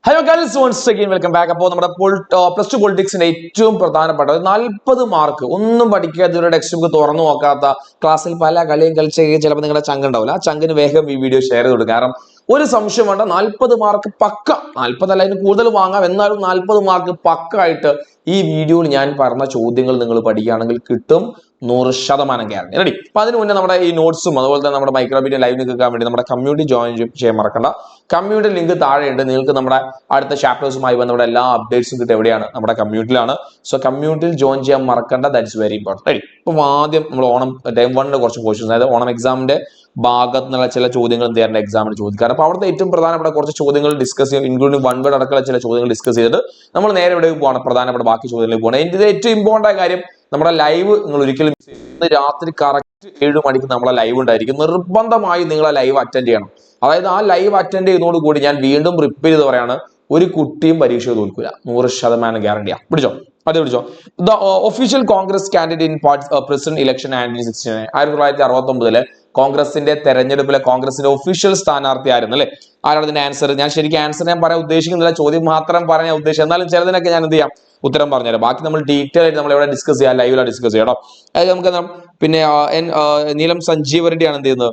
Hello guys, once again welcome back. അപ്പോൾ നമ്മുടെ plus two പൊളിറ്റിക്സിന്റെ ഏറ്റവും പ്രധാനപ്പെട്ട 40 മാർക്ക് ഒന്നും പഠിക്കാത്ത ഒരു ടെക്സ്റ്റ് ബുക്ക് തുറന്നു നോക്കാത്ത ക്ലാസ്സിൽ പല കളിയും കളിച്ച് ചിലപ്പോൾ നിങ്ങളുടെ ചങ്ക് ഉണ്ടാവില്ല. ആ ചങ്കിന് വേഗം ഈ വീഡിയോ ഷെയർ ചെയ്ത് കൊടുക്കുക. കാരണം ഒരു സംശയം വേണ്ട, 40 മാർക്ക് പക്ക, 40 അല്ല അതിന് കൂടുതൽ വാങ്ങാം, എന്നാലും 40 മാർക്ക് പക്ക ആയിട്ട് ഈ വീഡിയോയിൽ ഞാൻ പറഞ്ഞ ചോദ്യങ്ങൾ നിങ്ങൾ പഠിക്കുകയാണെങ്കിൽ കിട്ടും 100% ഗ്യാരണ്ടി. റെഡി? അപ്പൊ അതിന് മുന്നേ നമ്മുടെ ഈ നോട്ട്സും അതുപോലെ തന്നെ നമ്മുടെ മൈക്രോബീറ്റ് ലൈവ് കേൾക്കാൻ വേണ്ടി നമ്മുടെ കമ്മ്യൂണിറ്റി ജോയിൻ ചെയ്യാൻ മറക്കണ്ട. കമ്മ്യൂണിറ്റി ലിങ്ക് താഴെയുണ്ട്. നിങ്ങൾക്ക് നമ്മുടെ അടുത്ത ചാപ്റ്റേഴ്സുമായി ബന്ധപ്പെട്ട എല്ലാ അപ്ഡേറ്റ്സും കിട്ടും. എവിടെയാണ്? നമ്മുടെ കമ്മ്യൂണിറ്റിയിലാണ്. സോ കമ്മ്യൂണിറ്റിയിൽ ജോയിൻ ചെയ്യാൻ മറക്കണ്ട. That's very important. റെഡി? ഇപ്പൊ ആദ്യം നമ്മൾ ഓണം ടൈം 1 കുറച്ച് ക്വസ്റ്റ്യൻസ്, അതായത് ഓണം എക്സാമിന്റെ ഭാഗത്ത് നിന്നുള്ള ചില ചോദ്യങ്ങൾ എന്ത് ചെയ്യാറുണ്ട് എക്സാമിന് ചോദിക്കാറ്. അപ്പൊ അവിടുത്തെ ഏറ്റവും പ്രധാനപ്പെട്ട കുറച്ച് ചോദ്യങ്ങൾ ഡിസ്കസ് ചെയ്യും, ഇൻക്ലൂഡിംഗ് 1 വേർഡ് അടക്കമുള്ള ചില ചോദ്യങ്ങൾ ഡിസ്കസ് ചെയ്തിട്ട് നമ്മൾ നേരെ ഇവിടെ പോകണം, പ്രധാനപ്പെട്ട ബാക്കി ചോദ്യങ്ങളിലേക്ക് പോകണം. ഇതിന്റെ ഏറ്റവും ഇമ്പോർട്ടൻ്റ് ആയ കാര്യം, നമ്മുടെ ലൈവ് നിങ്ങൾ ഒരിക്കലും ഇന്ന് രാത്രി കറക്റ്റ് 7 മണിക്ക് നമ്മളെ ലൈവ് ഉണ്ടായിരിക്കും. നിർബന്ധമായി നിങ്ങൾ ആ ലൈവ് അറ്റൻഡ് ചെയ്യണം. അതായത് ആ ലൈവ് അറ്റൻഡ് ചെയ്യുന്നതോടുകൂടി ഞാൻ വീണ്ടും റിപ്പീറ്റ് ചെയ്ത് പറയാണ്, ഒരു കുട്ടിയും പരീക്ഷ തോൽക്കില്ല, 100% ഗ്യാരണ്ടിയാ. പിടിച്ചോ, അത് പിടിച്ചോ. The official Congress candidate in president election 1969, 1969 കോൺഗ്രസിന്റെ തെരഞ്ഞെടുപ്പിലെ കോൺഗ്രസിന്റെ ഒഫീഷ്യൽ സ്ഥാനാർത്ഥി ആയിരുന്നു അല്ലെ? ആരാണ് ഇതിന്റെ ആൻസർ? ഞാൻ ശരിക്കും ആൻസർ ഞാൻ പറയാൻ ഉദ്ദേശിക്കുന്നില്ല, ചോദ്യം മാത്രം പറയാൻ ഉദ്ദേശിച്ചു. എന്നാലും ചിലതിനൊക്കെ ഞാൻ എന്ത് ചെയ്യാം, ഉത്തരം പറഞ്ഞുതരാം. ബാക്കി നമ്മൾ ഡീറ്റെയിൽ ആയിട്ട് നമ്മൾ എവിടെ ഡിസ്കസ് ചെയ്യാം, ലൈവിലാണ് ഡിസ്കസ് ചെയ്യാം. അത് നമുക്ക് പിന്നെ നീലം സഞ്ജീവ റെഡ്ഡിയാണ് എന്ത് ചെയ്യുന്നത്,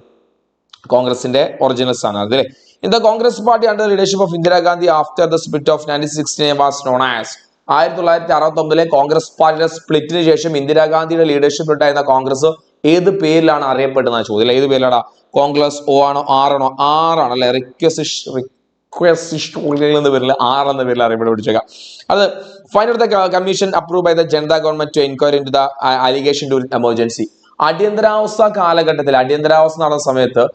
കോൺഗ്രസിന്റെ ഒറിജിനൽ സ്ഥാനാർത്ഥി അല്ലെ? In the Congress party under the leadership of Indira Gandhi after the split of 1969 was known as, 1969 Congress പാർട്ടിയുടെ സ്പ്ലിറ്റിന് ശേഷം ഇന്ദിരാഗാന്ധിയുടെ ലീഡർഷിപ്പ് ഉണ്ടായിരുന്ന കോൺഗ്രസ് ഏത് പേരിലാണ് അറിയപ്പെടുന്ന ചോദ്യം? ഏത് പേരിലാണ്? കോൺഗ്രസ് O ആണോ R ആണോ? R ആണ് അല്ലെ? എന്ന പേരിൽ R എന്ന പേരിൽ അറിയപ്പെടുക. പിടിച്ചേക്കാം അത്. Final the commission approve by the Janata government to enquiry into the allegation during emergency. അടിയന്തരാവസ്ഥ കാലഘട്ടത്തിൽ, അടിയന്തരാവസ്ഥ നടന്ന സമയത്ത്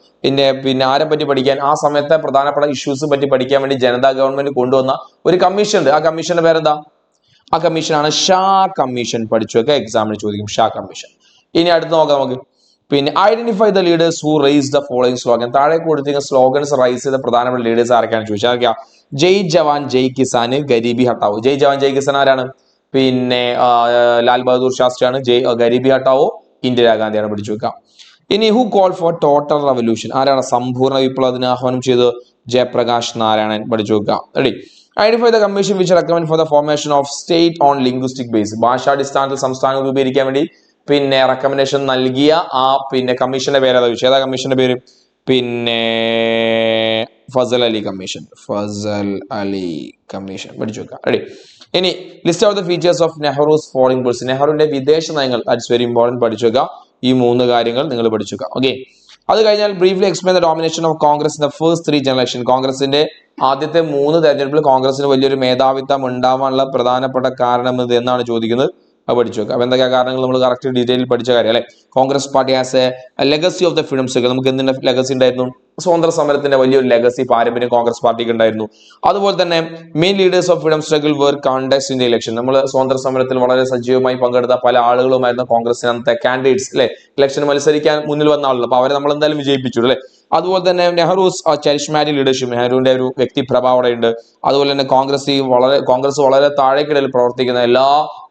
പിന്നെ ആരെ പറ്റി പഠിക്കാൻ, ആ സമയത്തെ പ്രധാനപ്പെട്ട ഇഷ്യൂസ് പറ്റി പഠിക്കാൻ വേണ്ടി ജനതാ ഗവൺമെന്റ് കൊണ്ടുവന്ന ഒരു കമ്മീഷൻ ഉണ്ട്. ആ കമ്മീഷന്റെ പേരെന്താ? ആ കമ്മീഷനാണ് ഷാ കമ്മീഷൻ. പഠിച്ചു വെക്കുക, എക്സാമിന് ചോദിക്കും ഷാ കമ്മീഷൻ. ഇനി അടുത്ത് നോക്കാം നമുക്ക്. പിന്നെ identify the leaders who raise the following slogan. താഴെ കൊടുത്തിരിക്കുന്ന സ്ലോഗൻസ് റൈസ് ചെയ്ത പ്രധാനപ്പെട്ട ലീഡേഴ്സ് ആരൊക്കെയാണ് ചോദിച്ചാൽ, ജയ് ജവാൻ ജയ് കിസാന്, ഗരീബി ഹട്ടാവോ. ജയ് ജവാൻ ജയ് കിസാൻ ആരാണ്? പിന്നെ ലാൽ ബഹദൂർ ശാസ്ത്രിയാണ്. ഗരീബി ഹട്ടാവോ ഇന്ദിരാഗാന്ധിയാണ്. പഠിച്ചു വെക്കാം. ഇനി who call for total revolution. ആരാണ് സമ്പൂർണ്ണ വിപ്ലവത്തിന് ആഹ്വാനം ചെയ്ത്? ജയപ്രകാശ് നാരായണൻ. പഠിച്ചു വെക്കാം. Ready? Identify the commission which recommend for the formation of state on linguistic base. ഭാഷാടിസ്ഥാനത്തിൽ സംസ്ഥാനം രൂപീകരിക്കാൻ വേണ്ടി പിന്നെ റെക്കമെൻഡേഷൻ നൽകിയ ആ പിന്നെ കമ്മീഷന്റെ പേര് ഏതാ ചോദിച്ചു? ഏതാ കമ്മീഷന്റെ പേര്? പിന്നെ ഫസൽ അലി കമ്മീഷൻ. ഫസൽ അലി കമ്മീഷൻ. പഠിച്ചു വെക്കാം. റെഡി? ഇനി list of the features of Nehru's foreign policy. നെഹ്റുവിന്റെ വിദേശ നയങ്ങൾ. That's very important. പഠിച്ചു വെക്കാം. ഈ 3 കാര്യങ്ങൾ നിങ്ങൾ പഠിച്ചു വെക്കാം. ഓക്കെ. അത് കഴിഞ്ഞാൽ briefly explain the domination of Congress in the first 3 generation. കോൺഗ്രസിന്റെ ആദ്യത്തെ 3 തെരഞ്ഞെടുപ്പിൽ കോൺഗ്രസിന് വലിയൊരു മേധാവിത്വം ഉണ്ടാവാനുള്ള പ്രധാനപ്പെട്ട കാരണം ഇത് എന്നാണ് ചോദിക്കുന്നത്. അത് പഠിച്ചു വെക്കാം. അപ്പൊ എന്തൊക്കെയാ കാരണങ്ങൾ നമ്മൾ കറക്റ്റ് ഡീറ്റെയിൽ പഠിച്ച കാര്യം അല്ലെ? Congress party as A legacy of the freedom struggle. നമുക്ക് എന്തിന്റെ ലെഗസി ഉണ്ടായിരുന്നു? സ്വതന്ത്ര സമരത്തിന്റെ വലിയൊരു ലെഗസി പാരമ്പര്യം കോൺഗ്രസ് പാർട്ടിക്ക് ഉണ്ടായിരുന്നു. അതുപോലെ തന്നെ main leaders of freedom struggle were contest in the election. നമ്മൾ സ്വതന്ത്ര സമരത്തിൽ വളരെ സജീവമായി പങ്കെടുത്ത പല ആളുകളുമായിരുന്നു കോൺഗ്രസിന് അന്നത്തെ കാൻഡിഡേറ്റ്സ് അല്ലെ? ഇലക്ഷൻ മത്സരിക്കാൻ മുന്നിൽ വന്ന ആളുകൾ. അപ്പൊ അവരെ നമ്മൾ എന്തായാലും വിജയിപ്പിച്ചു അല്ലെ? അതുപോലെ തന്നെ നെഹ്റൂസ് ചരിഷ്മാറ്റിക് ലീഡർഷിപ്പ്. നെഹ്റുവിന്റെ ഒരു വ്യക്തിപ്രഭ അവിടെ ഉണ്ട്. അതുപോലെ തന്നെ കോൺഗ്രസ് വളരെ താഴേക്കിടയിൽ പ്രവർത്തിക്കുന്ന എല്ലാ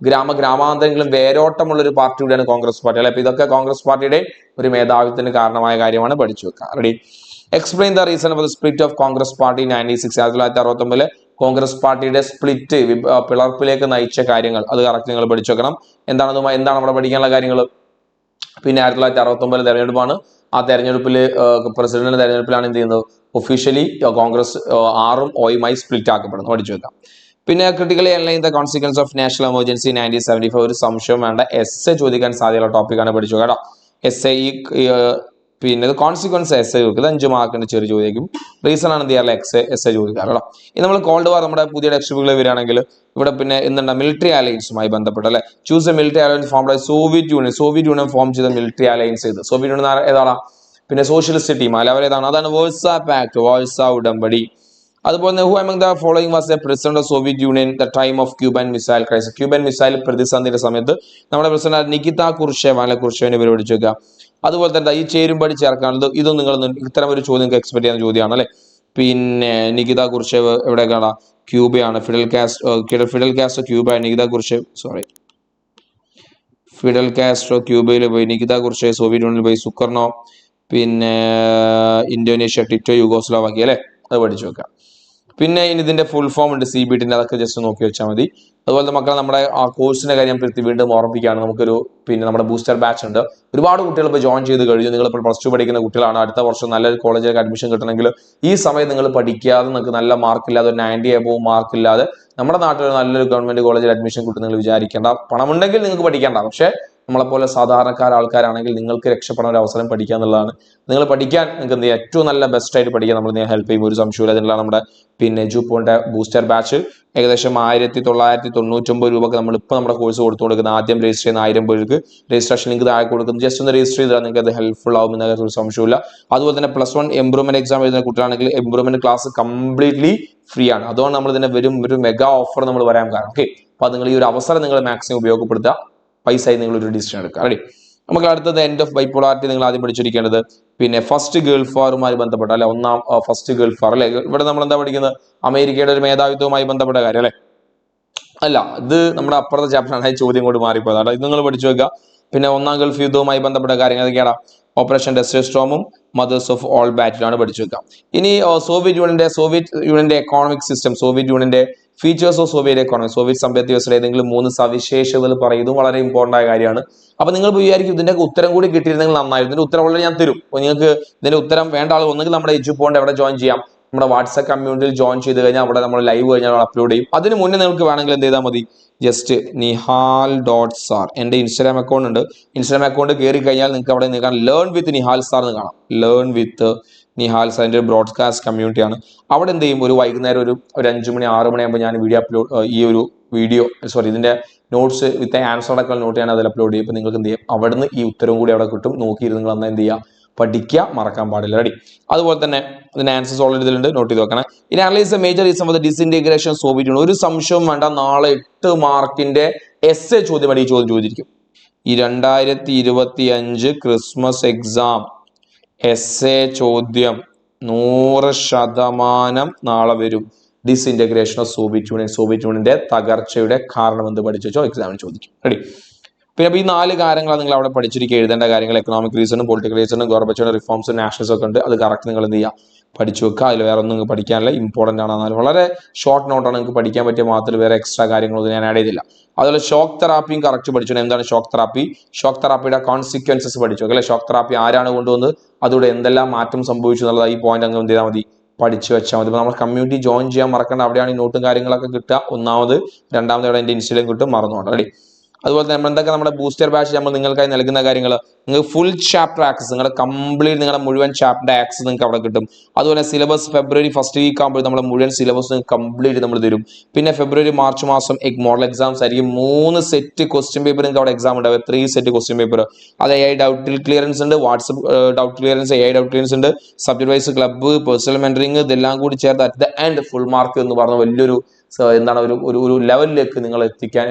ഗ്രാമാന്തരങ്ങളും വേരോട്ടമുള്ള ഒരു പാർട്ടി കൂടിയാണ് കോൺഗ്രസ് പാർട്ടി അല്ലെ? അപ്പൊ ഇതൊക്കെ കോൺഗ്രസ് പാർട്ടിയുടെ ഒരു മേധാവിത്വത്തിന് കാരണമായ കാര്യമാണ്. പഠിച്ചു വെക്കാം. Ready? Explain the reason for the split of Congress party 1969. Congress പാർട്ടിയുടെ സ്പ്ലിറ്റ്, പിളർപ്പിലേക്ക് നയിച്ച കാര്യങ്ങൾ. അത് കറക്റ്റ് നിങ്ങൾ പഠിച്ചു വെക്കണം. എന്താണ് നമ്മുടെ പഠിക്കാനുള്ള കാര്യങ്ങൾ? പിന്നെ 1969 തെരഞ്ഞെടുപ്പാണ്. ആ തെരഞ്ഞെടുപ്പിൽ പ്രസിഡന്റിന്റെ തെരഞ്ഞെടുപ്പിലാണ് എന്ത് ചെയ്യുന്നത്? ഒഫീഷ്യലി കോൺഗ്രസ് R ഉം O യുമായി സ്പ്ലിറ്റ് ആക്കപ്പെടുന്നു. പഠിച്ചു വെക്കാം. പിന്നെ critically analyse the consequence of national emergency 1975. ഒരു സംശയം വേണ്ട, എസ്എ ചോദിക്കാൻ സാധ്യതയുള്ള ടോപ്പിക്കാണ്. പഠിച്ചു കേട്ടോ. എസ്എ പിന്നെ കോൺസിക്വൻസ് എസ്എ ചോദിക്കുന്നത് 5 മാർക്കിന്റെ ചെറിയ ചോദിക്കും. റീസൺ ആണ് എന്ത് ചെയ്യാറില്ല, എസ്എ ചോദിക്കാറ് കേട്ടോ. ഇനി നമ്മൾ കോൾഡ് വാർ നമ്മുടെ പുതിയ ടെക്സ്റ്റ് ബുക്കിൽ വരികയാണെങ്കിൽ ഇവിടെ പിന്നെ എന്തുണ്ട്? മിലിറ്ററി അലയൻസുമായി ബന്ധപ്പെട്ട് അല്ലെ? Choose a military alliance form by Soviet Union form ചെയ്ത മിലിറ്ററി അലയൻസ് ചെയ്ത്. സോവിയറ്റ് യൂണിയൻ ഏതാണ്? പിന്നെ സോഷ്യലിസ്റ്റ് ടീം അല്ലെ? അവരേതാണ്? അതാണ് വേഴ്സാ പാക്ട്, വേഴ്സാ ഉടമ്പടി. അതുപോലെ who among the following was A president of Soviet union the time of Cuban missile crisis. Cuban missile പ്രതിസന്ധിയുടെ സമയത്ത് നമ്മുടെ പ്രസിഡന്റ് നികിത കുർഷേവ അല്ലെ? കുർഷേവിനെ പേര് പഠിച്ചു വെക്കുക. അതുപോലെ തന്നെ ഈ ചേരുംപടി ചേർക്കാനുള്ളത്. ഇതും നിങ്ങൾ ഇത്തരം ഒരു ചോദ്യം എക്സ്പെക്ട് ചെയ്യുന്ന ചോദ്യമാണ് അല്ലെ? പിന്നെ നികിത കുർഷേവ് എവിടെയൊക്കെയാണ്? ക്യൂബയാണ്. Fidel Castro Cuba, Nikita Khrushchev Fidel Castro ക്യൂബയിൽ പോയി, നികിത കുർഷേവ് സോവിയറ്റ് യൂണിയനിൽ പോയി, സുക്കർണോ പിന്നെ ഇന്തോനേഷ്യ, ടിറ്റോ യുഗോസ്ലാവാക്കി അല്ലെ? അത് പഠിച്ചു വെക്കാം. പിന്നെ ഇനി ഇതിന്റെ ഫുൾ ഫോം ഉണ്ട് CBT, അതൊക്കെ ജസ്റ്റ് നോക്കി വെച്ചാൽ മതി. അതുപോലെ മക്കളെ നമ്മുടെ ആ കോഴ്സിന്റെ കാര്യം വീണ്ടും ഓർമ്മിക്കുകയാണ്. നമുക്കൊരു പിന്നെ നമ്മുടെ ബൂസ്റ്റർ ബാച്ച് ഉണ്ട്. ഒരുപാട് കുട്ടികൾ ഇപ്പോൾ ജോയിൻ ചെയ്ത് കഴിഞ്ഞു. നിങ്ങൾ ഇപ്പോൾ +2 പഠിക്കുന്ന കുട്ടികളാണ്. അടുത്ത വർഷം നല്ലൊരു കോളേജിലേക്ക് അഡ്മിഷൻ കിട്ടണമെങ്കിൽ ഈ സമയം നിങ്ങൾ പഠിക്കാതെ നിങ്ങൾക്ക് നല്ല മാർക്കില്ലാതെ ഒരു 90 എബോവ് മാർക്കില്ലാതെ നമ്മുടെ നാട്ടിൽ നല്ലൊരു ഗവൺമെന്റ് കോളേജിൽ അഡ്മിഷൻ കിട്ടും നിങ്ങൾ വിചാരിക്കേണ്ട. പണമുണ്ടെങ്കിൽ നിങ്ങൾക്ക് പഠിക്കേണ്ട. പക്ഷേ നമ്മളെപ്പോലെ ആൾക്കാരാണെങ്കിൽ നിങ്ങൾക്ക് രക്ഷപ്പെടാൻ ഒരു അവസരം പഠിക്കുക എന്നുള്ളതാണ്. നിങ്ങൾ പഠിക്കാൻ നിങ്ങൾക്ക് എന്ത് ചെയ്യാം, ഏറ്റവും നല്ല ബെസ്റ്റ് ആയിട്ട് പഠിക്കാൻ നമ്മൾ ഹെൽപ്പ് ചെയ്യും, ഒരു സംശയമില്ല. അതിനുള്ള നമ്മുടെ പിന്നെ എജുപോന്റെ ബൂസ്റ്റർ ബാച്ച് ഏകദേശം 1999 രൂപക്ക് നമ്മളിപ്പോൾ നമ്മുടെ കോഴ്സ് കൊടുക്കുന്നത്. ആദ്യം രജിസ്റ്റർ ചെയ്യുന്ന 1000 പേർക്ക് രജിസ്ട്രേഷൻ ലിങ്ക് താഴെ കൊടുക്കുന്നത്. ജസ്റ്റ് ഒന്ന് രജിസ്റ്റർ ചെയ്താൽ നിങ്ങൾക്ക് അത് ഹെൽപ്ഫുൾ ആവും എന്ന ഒരു സംശയമില്ല. അതുപോലെ തന്നെ +1 ഇംപ്രൂവ്മെന്റ് എക്സാം എഴുതുന്ന കുട്ടികളാണെങ്കിൽ ഇംപ്രൂവ്മെന്റ് ക്ലാസ് കംപ്ലീറ്റ്ലി ഫ്രീ ആണ്. അതുകൊണ്ട് നമ്മൾ ഇതിനെ ഒരു മെഗാ ഓഫർ നമ്മൾ വരാൻ കാരണം. ഓക്കെ, അപ്പൊ നിങ്ങൾ ഈ ഒരു അവസരം നിങ്ങൾ മാക്സിമം ഉപയോഗപ്പെടുത്തുക. പൈസ നിങ്ങൾ ഒരു ഡിസിഷൻ എടുക്കുക. റെഡി. നമുക്ക് അടുത്തത് എൻഡ് ഓഫ് ബൈപോളാരിറ്റി നിങ്ങൾ ആദ്യം പഠിച്ചിരിക്കേണ്ടത്. പിന്നെ ഫസ്റ്റ് ഗൾഫ് വാറുമായി ബന്ധപ്പെട്ട അല്ലെ, ഫസ്റ്റ് ഗൾഫ് വാർ അല്ലെ. ഇവിടെ നമ്മൾ എന്താ പഠിക്കുന്നത്? അമേരിക്കയുടെ ഒരു മേധാവിത്വവുമായി ബന്ധപ്പെട്ട കാര്യം അല്ലെ. അല്ല, ഇത് നമ്മുടെ അപ്പുറത്തെ ചാപ്റ്ററാണ്. ചോദ്യം കൊണ്ട് മാറിപ്പോയതാണ്. ഇത് നിങ്ങൾ പഠിച്ചു വെക്കുക. പിന്നെ ഒന്നാം ഗൾഫ് യുദ്ധവുമായി ബന്ധപ്പെട്ട കാര്യങ്ങൾ ഏതൊക്കെയാണ്? ഓപ്പറേഷൻ ഡെസേർട്ട് സ്റ്റോമും മദേഴ്സ് ഓഫ് ഓൾ ബാറ്റിലാണ് പഠിച്ചു വെക്കാം. ഇനി സോവിയറ്റ് യൂണിയന്റെ എക്കോണമിക് സിസ്റ്റം, സോവിയറ്റ് യൂണിയന്റെ features of soviet economy, soviet സമ്പദ് വ്യവസ്ഥയുടെ ഏതെങ്കിലും 3 സവിശേഷതകൾ പറയുന്നതും വളരെ ഇമ്പോർട്ടന്റ് ആയ കാര്യമാണ്. അപ്പൊ നിങ്ങൾ വിചാരിക്കും ഇതിന്റെ ഉത്തരം കൂടി കിട്ടിയിരുന്നെങ്കിൽ നന്നായിരുന്നു. ഇതിന്റെ ഉത്തരം വളരെ ഞാൻ തരും. അപ്പോൾ നിങ്ങൾക്ക് ഇതിന്റെ ഉത്തരം വേണ്ട ആൾ ഒന്നെങ്കിൽ നമ്മുടെ എജുപോണ്ട് എവിടെ ജോയിൻ ചെയ്യാം, നമ്മുടെ വാട്സ്ആപ്പ് കമ്മ്യൂണിറ്റിയിൽ ജോയിൻ ചെയ്ത് കഴിഞ്ഞാൽ അവിടെ നമ്മൾ ലൈവ് കഴിഞ്ഞാൽ അപ്ലോഡ് ചെയ്യും. അതിന് മുന്നേ നിങ്ങൾക്ക് വേണമെങ്കിൽ എന്ത് ചെയ്താൽ മതി, ജസ്റ്റ് nihal.sar എന്റെ ഇൻസ്റ്റാഗ്രാം അക്കൗണ്ട് ഉണ്ട്. ഇൻസ്റ്റാഗ്രാം അക്കൗണ്ട് കയറി കഴിഞ്ഞാൽ നിങ്ങൾക്ക് അവിടെ നിൽക്കാൻ ലേൺ വിത്ത് നിഹാൽ സാർ എന്ന് കാണാം. ലേൺ വിത്ത് നിഹാൽ സാർ എൻ്റെ ഒരു ബ്രോഡ്കാസ്റ്റ് കമ്മ്യൂണിറ്റിയാണ്. അവിടെ എന്ത് ചെയ്യും, ഒരു വൈകുന്നേരം ഒരു 5 മണി 6 മണിയാകുമ്പോൾ ഞാൻ ഇതിന്റെ നോട്ട്സ് വിത്ത് ആൻസർ അടക്കം നോട്ട് ഞാൻ അതിൽ അപ്ലോഡ് ചെയ്യും. അപ്പോൾ നിങ്ങൾക്ക് എന്ത് ചെയ്യും, അവിടുന്ന് ഈ ഉത്തരവും കൂടി അവിടെ കിട്ടും. നോക്കിയിരുന്ന് നിങ്ങൾ എന്നാൽ എന്ത് ചെയ്യുക, പഠിക്കുക, മറക്കാൻ പാടില്ല. റെഡി. അതുപോലെ തന്നെ ഇതിന്റെ ആൻസേഴ്സ് ഓൾറെഡി ഇതിലുണ്ട്, നോട്ട് ചെയ്ത് വെക്കണം. ഇനി analyse major reason for the ഡിസ്ഇന്റഗ്രേഷൻ Soviet union. ഒരു സംശയവും വേണ്ട, നാളെ 8 മാർക്കിന്റെ എസ്എ ചോദ്യം ഈ ചോദ്യം ചോദിച്ചിരിക്കും. ഈ 2025 ക്രിസ്മസ് എക്സാം എസ്എ ചോദ്യം 100% നാളെ വരും. ഡിസ്ഇന്റഗ്രേഷൻ ഓഫ് സോവിയറ്റ് യൂണിയന്റെ തകർച്ചയുടെ കാരണം എന്ത് പഠിച്ചു വെച്ചോ എക്സാമിന് ചോദിക്കും. റെഡി. പിന്നെ ഈ 4 കാര്യങ്ങളാണ് നിങ്ങൾ അവിടെ പഠിച്ചിരിക്കുക. എഴുതേണ്ട കാര്യങ്ങൾ എക്കണോമിക് റീസണും പൊളിറ്റിക്കൽ റീസണും ഗോർബച്ചയുടെ റിഫോംസും നാഷണൽസും ഒക്കെ ഉണ്ട്. അത് കറക്റ്റ് നിങ്ങൾ എന്ത് ചെയ്യുക, പഠിച്ചു വെക്കുക. അതിൽ വേറെ ഒന്നും നിങ്ങൾക്ക് പഠിക്കാനില്ല, ഇമ്പോർട്ടൻ്റ് ആണ്. എന്നാൽ വളരെ ഷോർട്ട് നോട്ടാണ് നിങ്ങൾക്ക് പഠിക്കാൻ പറ്റിയ മാത്രമേ, വേറെ എക്സ്ട്രാ കാര്യങ്ങളൊന്നും ഞാൻ ആഡ് ചെയ്തില്ല. അതുപോലെ ഷോക്ക് തെറാപ്പിയും കറക്റ്റ് പഠിച്ചു. എന്താണ് ഷോക്ക് തെറാപ്പി? ഷോക്ക് തെറാപ്പിയുടെ കോൺസിക്വൻസസ് പഠിച്ചു. അല്ലെ, ഷോക്ക് തെറാപ്പി ആരാണ് കൊണ്ടുവന്നത്, അതോടെ എന്തെല്ലാം മാറ്റം സംഭവിച്ചു എന്നുള്ളത് ഈ പോയിന്റ് അങ്ങ് എന്ത് ചെയ്താൽ മതി, പഠിച്ചു വെച്ചാൽ മതി. നമ്മൾ കമ്മ്യൂണിറ്റി ജോയിൻ ചെയ്യാൻ മറക്കേണ്ട. അവിടെയാണ് ഈ നോട്ടും കാര്യങ്ങളൊക്കെ കിട്ടുക. ഒന്നാമത്, രണ്ടാമത് അവിടെ എൻ്റെ ഇൻസ്റ്റയിലും കിട്ടും, മറന്നുകൊണ്ട്. റെഡി. അതുപോലെ തന്നെ എന്തൊക്കെ നമ്മുടെ ബൂസ്റ്റർ ബാച്ച് നമ്മൾ നിങ്ങൾക്കായി നൽകുന്ന കാര്യങ്ങൾ, നിങ്ങൾക്ക് ഫുൾ ചാപ്റ്റർ ആക്സസ്, നിങ്ങളുടെ കംപ്ലീറ്റ് നിങ്ങളുടെ മുഴുവൻ ചാപ്റ്റർ ആക്സസ് നിങ്ങൾക്ക് അവിടെ കിട്ടും. അതുപോലെ സിലബസ് ഫെബ്രുവരി ഫസ്റ്റ് വീക്ക് ആകുമ്പോൾ നമ്മുടെ മുഴുവൻ സിലബസ് കംപ്ലീറ്റ് നമ്മൾ തരും. പിന്നെ ഫെബ്രുവരി മാർച്ച് മാസം മോഡൽ എക്സാംസ് ആയിരിക്കും. 3 സെറ്റ് ക്വസ്റ്റ്യൻ പേപ്പർ നിങ്ങൾക്ക് അവിടെ എക്സാം ഉണ്ടാവും. 3 സെറ്റ് ക്വസ്റ്റ്യൻ പേപ്പർ. അത് AI ഡൗട്ട് ക്ലിയറൻസ് ഉണ്ട്, WhatsApp doubt clearance, AI doubt clearance ഉണ്ട്, subject wise club, personal mentoring, ഇതെല്ലാം കൂടി ചേർത്ത് at the end full mark എന്ന് പറഞ്ഞ വലിയൊരു എന്താണ് ഒരു ലെവലിലേക്ക് നിങ്ങൾ എത്തിക്കാൻ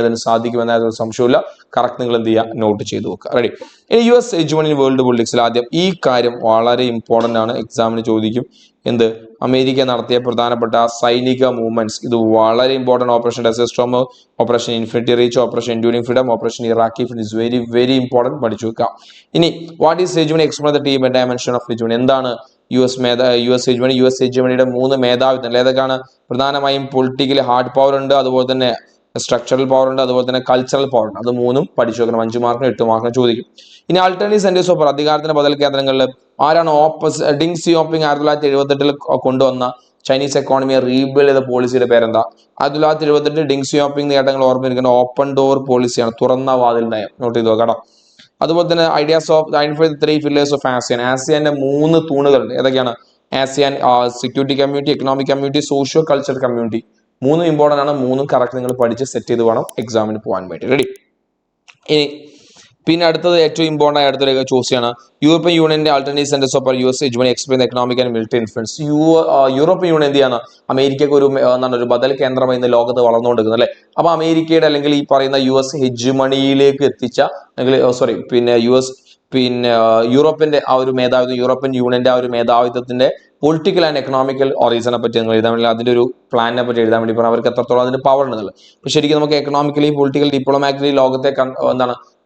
അതിന് സാധിക്കുമെന്ന സംശയമില്ല. കറക്റ്റ് നിങ്ങൾ എന്ത് ചെയ്യുക, നോട്ട് ചെയ്ത് വെക്കുക. റെഡി. ഇനി US ഹെജുമണി വേൾഡ് പൊളിറ്റിക്സിൽ ആദ്യം ഈ കാര്യം വളരെ ഇമ്പോർട്ടൻ്റ് ആണ്, എക്സാമിന് ചോദിക്കും. എന്ത്, അമേരിക്ക നടത്തിയ പ്രധാനപ്പെട്ട സൈനിക മൂവ്മെന്റ്സ്, ഇത് വളരെ important. Operation desert storm, operation infinity reach, operation enduring freedom, operation Iraqi freedom is very very important, പഠിച്ചു വെക്കാം. ഇനി what is hegemony, explain the team dimension of hegemony. എന്താണ് US ഹെജുമണിയുടെ 3 മേധാവിത്വം ഏതൊക്കെയാണ്? പ്രധാനമായും പൊളിറ്റിക്കൽ ഹാർഡ് പവർ ഉണ്ട്, അതുപോലെ തന്നെ സ്ട്രക്ചറൽ പവർ ഉണ്ട്, അതുപോലെ തന്നെ കൾച്ചറൽ പവർ ഉണ്ട്. അത് 3ഉം പഠിച്ചു വെക്കണം. 5 മാർക്കിനും 8 മാർക്കിനും ചോദിക്കും. ഇനി ആൾട്ടർനേറ്റീവ് സെന്റേഴ്സ് ഓഫ് അധികാരത്തിന്റെ ബദൽ കേന്ദ്രങ്ങളിൽ ആരാണ് ഡെങ് സിയോപിങ് 1978 കൊണ്ടുവന്ന ചൈനീസ് എക്കോണമിയെ റീബിൽഡ് ചെയ്ത പോളിസിയുടെ പേരെന്താ? 1978 ഡെങ് സിയോപിങ് നേട്ടങ്ങൾ ഓർമ്മിക്കുന്ന ഓപ്പൺ ഡോർ പോളിസിയാണ്, തുറന്ന വാതിൽ നയം. നോട്ട് ചെയ്ത് നോക്കാം. അതുപോലെ തന്നെ ideas of 3 pillars of ASEAN. ആസിയാന്റെ 3 തൂണുകളുണ്ട്. ഏതൊക്കെയാണ്? ASEAN security community, economic community, socio cultural community. 3 important ആണ്. 3ഉം കറക്റ്റ് നിങ്ങൾ പഠിച്ച് സെറ്റ് ചെയ്ത് വേണം എക്സാമിന് പോകാൻ വേണ്ടി. റെഡി. ഇനി പിന്നെ അടുത്തത് ഏറ്റവും ഇമ്പോർട്ടൻ്റ് ആയ അടുത്തൊരു ചൂസ് ചെയ്യാണ് യൂറോപ്യൻ യൂണിയന്റെ alternative centres of US hegemony explain economic and military influence. European union എന്ത് ചെയ്യാണ്, അമേരിക്കക്ക് ഒരു ബദൽ കേന്ദ്രമായി ഇന്ന് ലോകത്ത് വളർന്നുകൊണ്ടിരിക്കുന്നത് അല്ലെ. അപ്പൊ അമേരിക്കയുടെ അല്ലെങ്കിൽ ഈ പറയുന്ന US ഹെജുമണിയിലേക്ക് എത്തിച്ച യൂറോപ്പിന്റെ ആ ഒരു മേധാവിത്വം, യൂറോപ്യൻ യൂണിയന്റെ ആ ഒരു മേധാവിത്വത്തിന്റെ പൊളിറ്റിക്കൽ ആൻഡ് എക്കണോമിക്കൽ റീസണെ പറ്റി നിങ്ങൾ എഴുതാൻ വേണ്ടി, അതിന്റെ ഒരു പ്ലാനിനെ പറ്റി എഴുതാൻ വേണ്ടി പറഞ്ഞാൽ അവർക്ക് എത്രത്തോളം അതിന് പവർ ഉണ്ടെന്നുള്ളത്. പക്ഷെ ശരിക്കും നമുക്ക് എക്കണോമിക്കലി, പൊളിറ്റിക്കൽ, ഡിപ്ലോമാറ്റിക്കലി ലോകത്തെ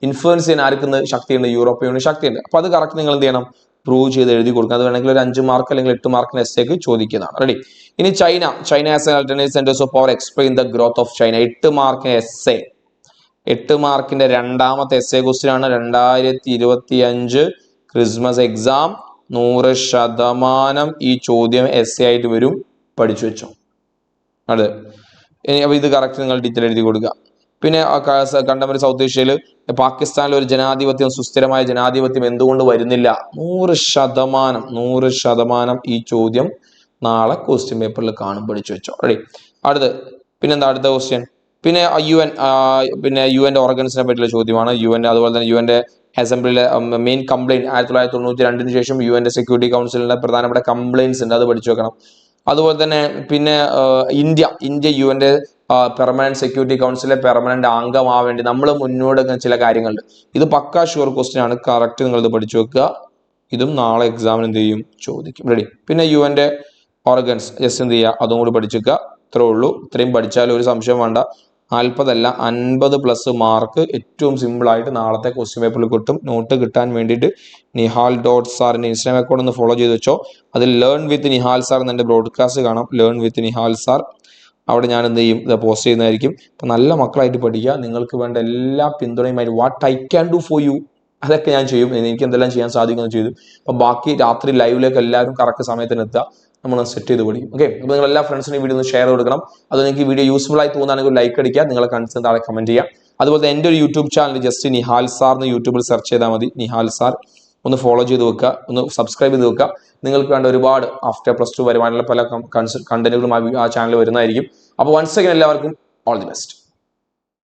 ഇൻഫ്ലുവൻസ് ചെയ്യാൻ ആർക്കുന്ന ശക്തിയുണ്ട്? യൂറോപ്യൻ യൂണിയൻ ശക്തിയുണ്ട്. അപ്പൊ അത് കറക്റ്റ് നിങ്ങൾ എന്ത് ചെയ്യണം, പ്രൂവ് ചെയ്ത് എഴുതി കൊടുക്കുക. അത് വേണമെങ്കിൽ ഒരു 5 മാർക്ക് അല്ലെങ്കിൽ 8 മാർക്കിന് എസ്സേക്ക് ചോദിക്കുന്നതാണ്. റെഡി. ഇനി China as an alternative centres of power explain the growth of China. 8 മാർക്കിന് എസ്സേ, 8 മാർക്കിന്റെ രണ്ടാമത്തെ എസ്സേ ക്വസ്റ്റ്യൻ ആണ്. 2025 ക്രിസ്മസ് എക്സാം 100% ഈ ചോദ്യം എസ്സേ ആയിട്ട് വരും. പഠിച്ചു വെച്ചോ. അതെ, അപ്പൊ ഇത് കറക്റ്റ് നിങ്ങൾ ഡീറ്റെയിൽ എഴുതി കൊടുക്കുക. പിന്നെ കണ്ടംപററി സൗത്ത് ഏഷ്യയിൽ പാകിസ്ഥാനിൽ ഒരു ജനാധിപത്യം, സുസ്ഥിരമായ ജനാധിപത്യം എന്തുകൊണ്ട് വരുന്നില്ല? 100% ഈ ചോദ്യം നാളെ ക്വസ്റ്റ്യൻ പേപ്പറിൽ കാണും. പഠിച്ചു വെച്ചോ. റെഡി. അടുത്ത് പിന്നെന്താ അടുത്ത ക്വസ്റ്റ്യൻ? പിന്നെ യുഎന്റെ ഓർഗൻസിനെ പറ്റിയുള്ള ചോദ്യമാണ്. അതുപോലെ തന്നെ യുഎന്റെ അസംബ്ലിയിലെ മെയിൻ കംപ്ലൈന്റ് 1992 ശേഷം യുഎന്റെ സെക്യൂരിറ്റി കൗൺസിലിന്റെ പ്രധാനപ്പെട്ട കംപ്ലൈന്റ്സ് ഉണ്ട്, അത് പഠിച്ചു വെക്കണം. അതുപോലെ തന്നെ പിന്നെ ഇന്ത്യ യുഎന്റെ പെർമനന്റ് സെക്യൂരിറ്റി കൗൺസിലിലെ പെർമനന്റ് അംഗമാവേണ്ടി നമ്മൾ മുന്നോട്ട് ചില കാര്യങ്ങളുണ്ട്. ഇത് പക്കാ ഷുവർ ക്വസ്റ്റ്യൻ ആണ്. കറക്റ്റ് നിങ്ങൾ ഇത് പഠിച്ചു വെക്കുക. ഇതും നാളെ എക്സാമിന് എന്ത് ചെയ്യും? ചോദിക്കും. റെഡി. പിന്നെ യുഎന്റെ ഓർഗൻസ് ജസ്റ്റ് എന്ത് ചെയ്യുക? അതും കൂടി പഠിച്ചു വെക്കുക. ഇത്രേ ഉള്ളൂ. ഇത്രയും പഠിച്ചാൽ ഒരു സംശയം വേണ്ട. 40 അല്ല 50+ മാർക്ക് ഏറ്റവും സിമ്പിൾ ആയിട്ട് നാളത്തെ ക്വസ്റ്റ്യൻ പേപ്പറിൽ കിട്ടും. നോട്ട് കിട്ടാൻ വേണ്ടിയിട്ട് nihal.sar ഇൻസ്റ്റാഗ്രാം അക്കൗണ്ട് ഒന്ന് ഫോളോ ചെയ്ത് വെച്ചോ. അതിൽ ലേൺ വിത്ത് നിഹാൽ സാർ എന്നെ ബ്രോഡ്കാസ്റ്റ് കാണാം. ലേൺ വിത്ത് നിഹാൽ സാർ, അവിടെ ഞാൻ എന്ത് ചെയ്യും? ഇത് പോസ്റ്റ് ചെയ്യുന്നതായിരിക്കും. അപ്പം നല്ല മക്കളായിട്ട് പഠിക്കുക. നിങ്ങൾക്ക് വേണ്ട എല്ലാ പിന്തുണയുമായി what I can do for you അതൊക്കെ ഞാൻ ചെയ്യും. എനിക്ക് എന്തെല്ലാം ചെയ്യാൻ സാധിക്കുമെന്ന് ചെയ്തു. അപ്പം ബാക്കി രാത്രി ലൈവിലേക്ക് എല്ലാവരും കറക്റ്റ് സമയത്തിന് എത്തുക. നമ്മൾ സെറ്റ് ചെയ്ത് പഠിക്കും. ഓക്കെ. അപ്പോൾ നിങ്ങൾ എല്ലാ ഫ്രണ്ട്സിനും ഈ വീഡിയോ ഒന്ന് ഷെയർ കൊടുക്കണം. അത് നിങ്ങൾക്ക് ഈ വീഡിയോ യൂസ്ഫുൾ ആയി തോന്നുകയാണെങ്കിൽ ലൈക്ക് അടിക്കുക. നിങ്ങളെ കൺസേൺ താഴെ കമന്റ് ചെയ്യുക. അതുപോലെ എൻ്റെ ഒരു YouTube channel just Nihal sir എന്ന് യൂട്യൂബിൽ സെർച്ച് ചെയ്താൽ മതി. നിഹാൽ സാർ ഒന്ന് ഫോളോ ചെയ്ത് വെക്കുക, ഒന്ന് സബ്സ്ക്രൈബ് ചെയ്ത് വെക്കുക. നിങ്ങൾക്ക് വേണ്ട ഒരുപാട് ആഫ്റ്റർ +2 വരുവാനുള്ള പല കണ്ടന്റുകളും ആ ചാനൽ വരുന്നതായിരിക്കും. അപ്പോൾ വൺസ് അഗൈൻ എല്ലാവർക്കും ഓൾ ദി ബെസ്റ്റ്.